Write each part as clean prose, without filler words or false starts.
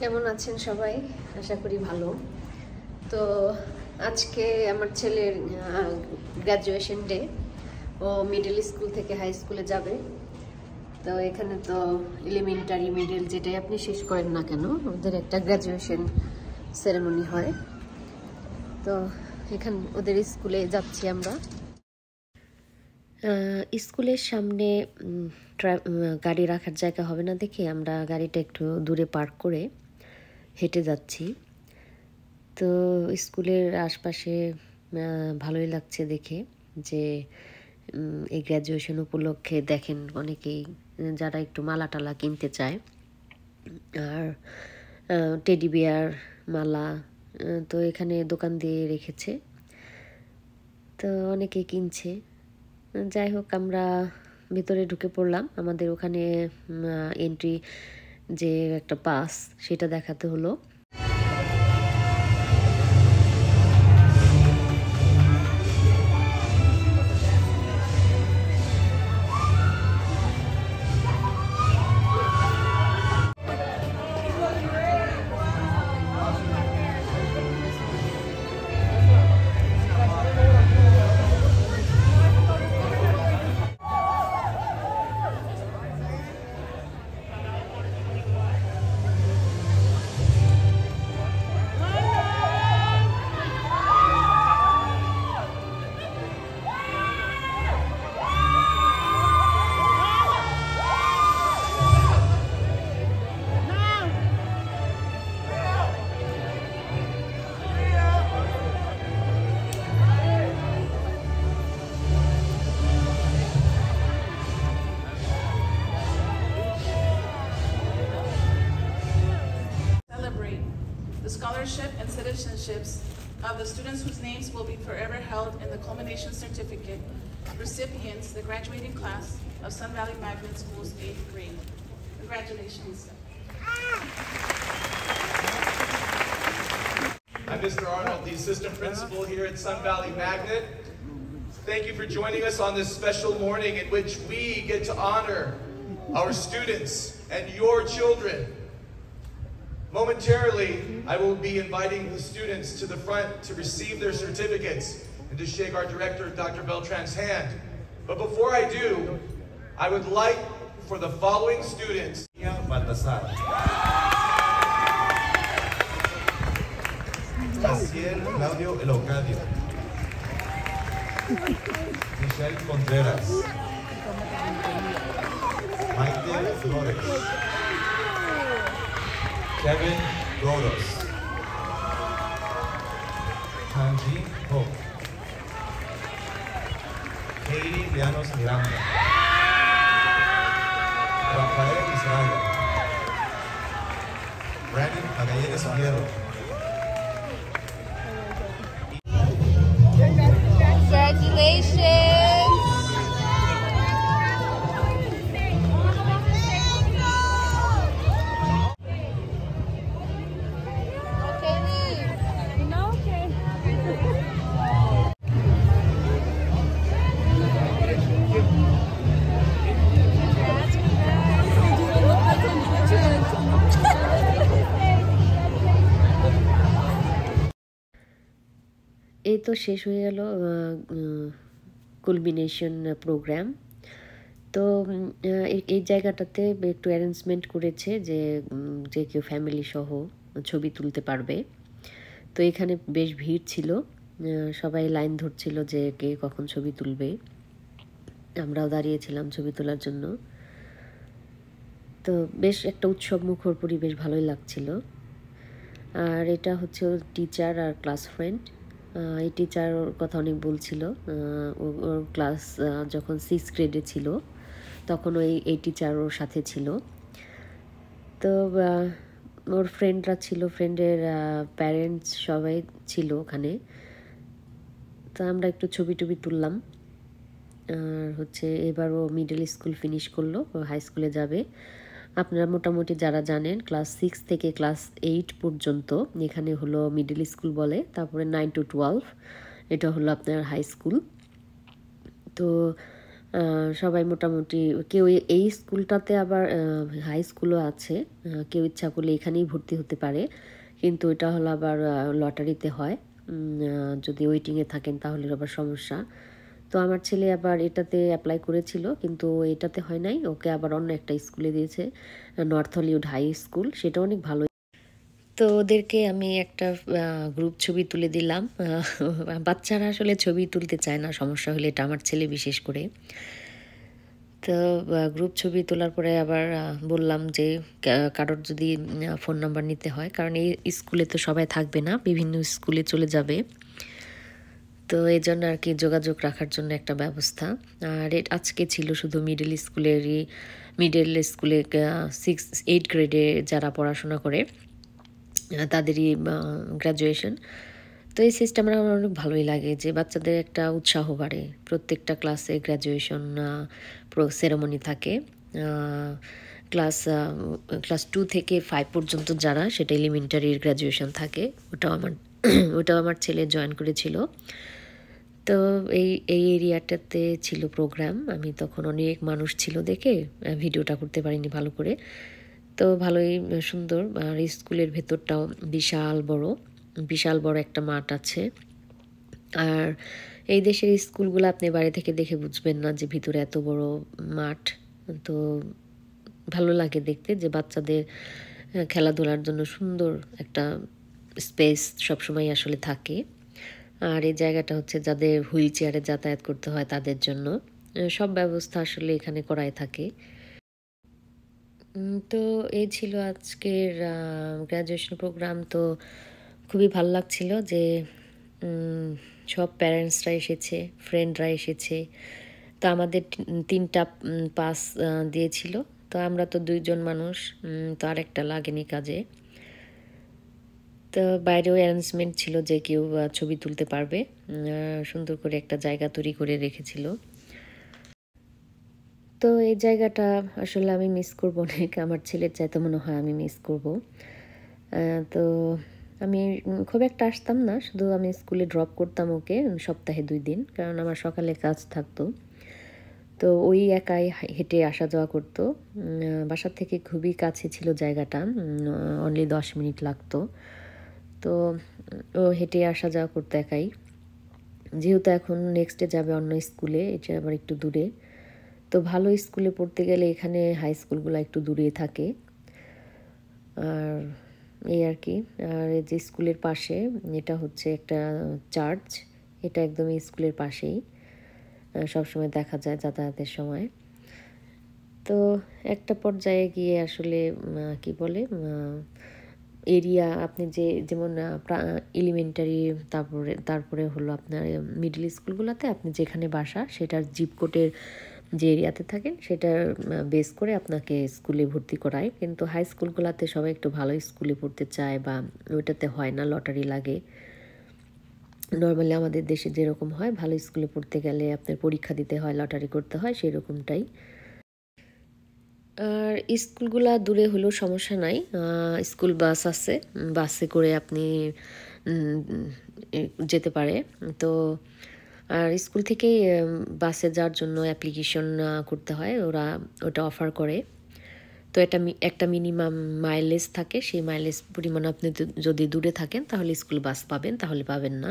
কেমন আছেন সবাই? আশা করি ভালো। তো আজকে আমার ছেলের গ্র্যাজুয়েশন ডে। ও মিডল স্কুল থেকে হাই স্কুলে যাবে। তো এখানে তো এলিমেন্টারি মিডল যেটাই আপনি শেষ করেন না কেন, ওদের একটা গ্র্যাজুয়েশন সেরেমনি হয়। তো এখানে ওদের স্কুলে যাচ্ছি আমরা। স্কুলের সামনে গাড়ি রাখার জায়গা হবে না দেখে আমরা গাড়িটা একটু দূরে পার্ক করে হেঁটে যাচ্ছি। তো স্কুলের আশপাশে ভালোই লাগছে দেখে যে এই গ্র্যাজুয়েশন উপলক্ষে দেখেন অনেকেই যারা একটু মালা টালা কিনতে চায়, আর টেডি বিয়ার মালা তো এখানে দোকান দিয়ে রেখেছে, তো অনেকেই কিনছে। যাই হোক, আমরা ভিতরে ঢুকে পড়লাম। আমাদের ওখানে এন্ট্রি যে একটা পাস সেটা দেখাতে হলো। Scholarship and citizenships of the students whose names will be forever held in the culmination certificate recipients, the graduating class of Sun Valley Magnet School's 8th grade. Congratulations. I'm Mr. Arnold, the assistant principal here at Sun Valley Magnet. Thank you for joining us on this special morning in which we get to honor our students and your children. Momentarily, I will be inviting the students to the front to receive their certificates and to shake our director, Dr. Beltran's hand. But before I do, I would like for the following students. Baltasar. Jaciel Claudio Elocadio. Michelle Contreras. Maite Flores. Kevin Godos. Hanji Ho. Katie Llanos Miranda. Rafael Israel. Brandon Magallanes Hierro. Congratulations! এই তো শেষ হয়ে গেল কুলমিনেশন programme. তো এই জায়গাটাতে একটু arrangement করেছে যে যে কেউ ফ্যামিলি সহ ছবি তুলতে পারবে। তো এখানে বেশ ভিড় ছিল, সবাই লাইন ধরছিল যে কে কখন ছবি তুলবে। আমরাও দাঁড়িয়েছিলাম ছবি তোলার জন্য। তো বেশ একটা উৎসব মুখর পরিবেশ, ভালোই লাগছিল। আর এটা হচ্ছে ওর টিচার আর ক্লাস ফ্রেন্ড। এই টিচার ওর কথা অনেক বলছিল। ওর ক্লাস যখন 6th গ্রেডে ছিল তখন এই টিচার ওর সাথে ছিল। তো ওর ফ্রেন্ডরা ছিল, ফ্রেন্ডের প্যারেন্টস সবাই ছিল ওখানে। তো আমরা একটু ছবি টবি তুললাম। আর হচ্ছে এবার ও মিডল স্কুল ফিনিশ করলো, ও হাই স্কুলে যাবে। আপনারা মোটামুটি যারা জানেন ক্লাস 6 থেকে ক্লাস 8 পর্যন্ত এখানে হলো মিডল স্কুল বলে, তারপরে 9 to 12 এটা হলো আপনার হাই স্কুল। তো সবাই মোটামুটি কেউ এই স্কুলটাতে আবার হাই স্কুলও আছে, কেউ ইচ্ছা করলে এখানেই ভর্তি হতে পারে, কিন্তু এটা হলো আবার লটারিতে হয়, যদি ওয়েটিংয়ে থাকেন তাহলে আবার সমস্যা। তো আমার ছেলে আবার এটাতে অ্যাপ্লাই করেছিল, কিন্তু এটাতে হয় নাই, ওকে আবার অন্য একটা স্কুলে দিয়েছে, নর্থ হলিউড হাই স্কুল, সেটা অনেক ভালো। তো ওদেরকে আমি একটা গ্রুপ ছবি তুলে দিলাম। বাচ্চারা আসলে ছবি তুলতে চায় না, সমস্যা হলে এটা আমার ছেলে বিশেষ করে। তো গ্রুপ ছবি তোলার পরে আবার বললাম যে কারোর যদি ফোন নাম্বার নিতে হয়, কারণ এই স্কুলে তো সবাই থাকবে না, বিভিন্ন স্কুলে চলে যাবে, তো এই জন্য আর কি যোগাযোগ রাখার জন্য একটা ব্যবস্থা। আর আজকে ছিল শুধু মিডল স্কুলে 6-8 গ্রেডে যারা পড়াশোনা করে তাদেরই গ্র্যাজুয়েশন। তো এই সিস্টেমটা আমার অনেক ভালোই লাগে, যে বাচ্চাদের একটা উৎসাহ বাড়ে, প্রত্যেকটা ক্লাসে গ্র্যাজুয়েশন সেরেমনি থাকে। ক্লাস 2 থেকে 5 পর্যন্ত যারা, সেটা এলিমেন্টারির গ্র্যাজুয়েশন থাকে, ওটাও আমার ছেলে জয়েন করেছিল। তো এই এরিয়াটাতে ছিল প্রোগ্রাম, আমি তখন অনেক মানুষ ছিল দেখে ভিডিওটা করতে পারিনি ভালো করে। তো ভালোই সুন্দর, আর স্কুলের ভেতরটাও বিশাল বড় একটা মাঠ আছে। আর এই দেশের স্কুলগুলো আপনি বাড়ি থেকে দেখে বুঝবেন না যে ভিতরে এত বড় মাঠ। তো ভালো লাগে দেখতে, যে বাচ্চাদের খেলাধুলার জন্য সুন্দর একটা স্পেস সবসময় আসলে থাকে। আর এই জায়গাটা হচ্ছে যাদের হুইল চেয়ারে যাতায়াত করতে হয় তাদের জন্য সব ব্যবস্থা আসলে এখানে করাই থাকে। তো এই ছিল আজকের গ্র্যাজুয়েশন প্রোগ্রাম। তো খুবই ভালো লাগছিল যে সব প্যারেন্টসরা এসেছে, ফ্রেন্ডরা এসেছে। তো আমাদের 3টা পাস দিয়েছিল, তো আমরা তো 2জন মানুষ, তো আরেকটা লাগেনি কাজে। তো বাইরেও অ্যারেঞ্জমেন্ট ছিল যে কেউ ছবি তুলতে পারবে, সুন্দর করে একটা জায়গা তৈরি করে রেখেছিল। তো এই জায়গাটা আসলে আমি মিস করব অনেক, আমার ছেলের চাইতে মনে হয় আমি মিস করব। তো আমি খুব একটা আসতাম না, শুধু আমি স্কুলে ড্রপ করতাম ওকে সপ্তাহে 2 দিন, কারণ আমার সকালে কাজ থাকতো। তো ওই একাই হেঁটে আসা যাওয়া করতো, বাসার থেকে খুবই কাছে ছিল জায়গাটা, অনলি 10 মিনিট লাগতো। তো ও হেঁটে আসা যাওয়া করতো একাই, যেহেতু এখন নেক্সটে যাবে অন্য স্কুলে, এটা আবার একটু দূরে। তো ভালো স্কুলে পড়তে গেলে এখানে হাই স্কুলগুলো একটু দূরে থাকে, আর এই আর কি। আর এই যে স্কুলের পাশে এটা হচ্ছে একটা চার্চ, এটা একদমই স্কুলের পাশেই, সবসময় দেখা যায় যাতায়াতের সময়। তো একটা পর্যায়ে গিয়ে আসলে কি বলে এরিয়া, আপনি যেমন এলিমেন্টারি, তারপরে হলো আপনার মিডল স্কুলগুলোতে আপনি যেখানে বাসা সেটার জিপ কোডের যে এরিয়াতে থাকেন সেটার বেস করে আপনাকে স্কুলে ভর্তি করায়। কিন্তু হাই স্কুলগুলোতে সবাই একটু ভালো স্কুলে পড়তে চায়, বা ওইটাতে হয় না, লটারি লাগে। নর্মালি আমাদের দেশে যেরকম হয়, ভালো স্কুলে পড়তে গেলে আপনার পরীক্ষা দিতে হয়, লটারি করতে হয়, সেই রকমটাই। আর স্কুলগুলা দূরে হলেও সমস্যা নাই, স্কুল বাস আছে, বাসে করে আপনি যেতে পারে। তো আর স্কুল থেকেই বাসে যাওয়ার জন্য অ্যাপ্লিকেশন করতে হয়, ওটা অফার করে। তো এটা একটা মিনিমাম মাইলেজ থাকে, সেই মাইলেজ পরিমাণ আপনি যদি দূরে থাকেন তাহলে স্কুল বাস পাবেন, তাহলে পাবেন না।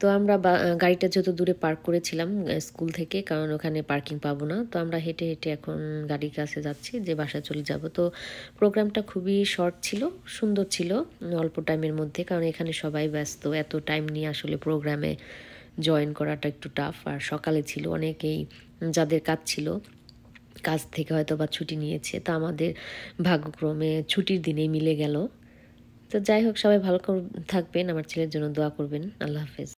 তো আমরা গাড়িটা যত দূরে পার্ক করেছিলাম স্কুল থেকে, কারণ ওখানে পার্কিং পাবো না, তো আমরা হেঁটে হেঁটে এখন গাড়ির কাছে যাচ্ছি যে বাসায় চলে যাব। তো প্রোগ্রামটা খুবই শর্ট ছিল, সুন্দর ছিল, অল্প টাইমের মধ্যে, কারণ এখানে সবাই ব্যস্ত, এত টাইম নিয়ে আসলে প্রোগ্রামে জয়েন করাটা একটু টাফ। আর সকালে ছিল, অনেকেই যাদের কাজ ছিল কাজ থেকে হয়তো বা ছুটি নিয়েছে, তা আমাদের ভাগ্যক্রমে ছুটির দিনে মিলে গেল। তো যাই হোক, সবাই ভালো থাকবেন, আমার ছেলের জন্য দোয়া করবেন। আল্লাহ হাফেজ।